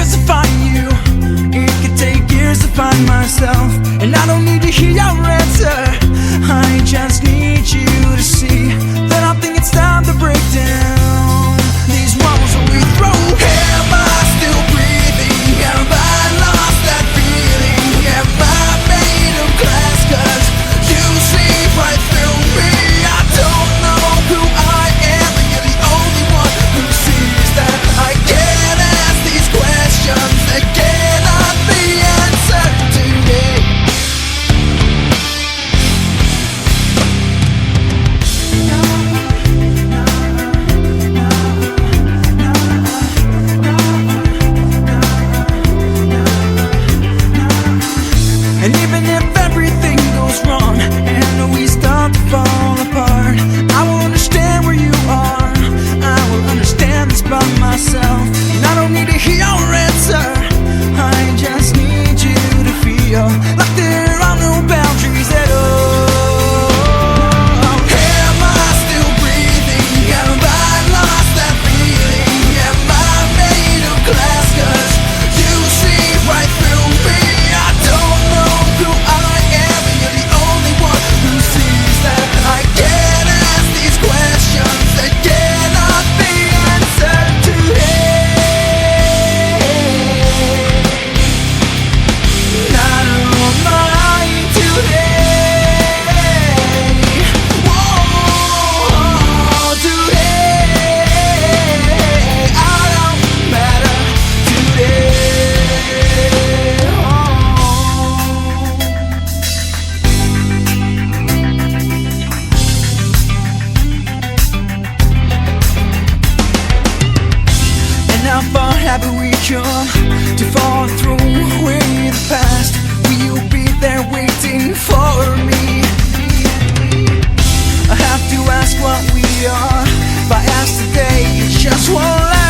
years to find you, it could take years to find myself. And I don't need to hear your answer, I just need you to see that I think it's time to break down these walls that we throw. Am I still breathing? Have I lost that feeling? Am I made of glass? 'Cause you see right through me. I don't know who I am, but you're the only one who sees that. I can't ask these questions that cannot be answered today. And even if everything goes wrong and we start to fall apart, I will understand where you are, I will understand this by myself. And I don't need to hear your answer, I just need you to feel like there are no boundaries at all. Am I still breathing? Have I lost that feeling? Am I made of glass? 'Cause you see right through me. I don't know who I am, but you're the only one who sees that. I can't ask these questions that cannot be answered today. Not on mine today. Whoa, today. I don't matter today. And how far have we come to fall through with the past? Will you be there waiting for me? I have to ask what we are. If I ask today, it just won't last.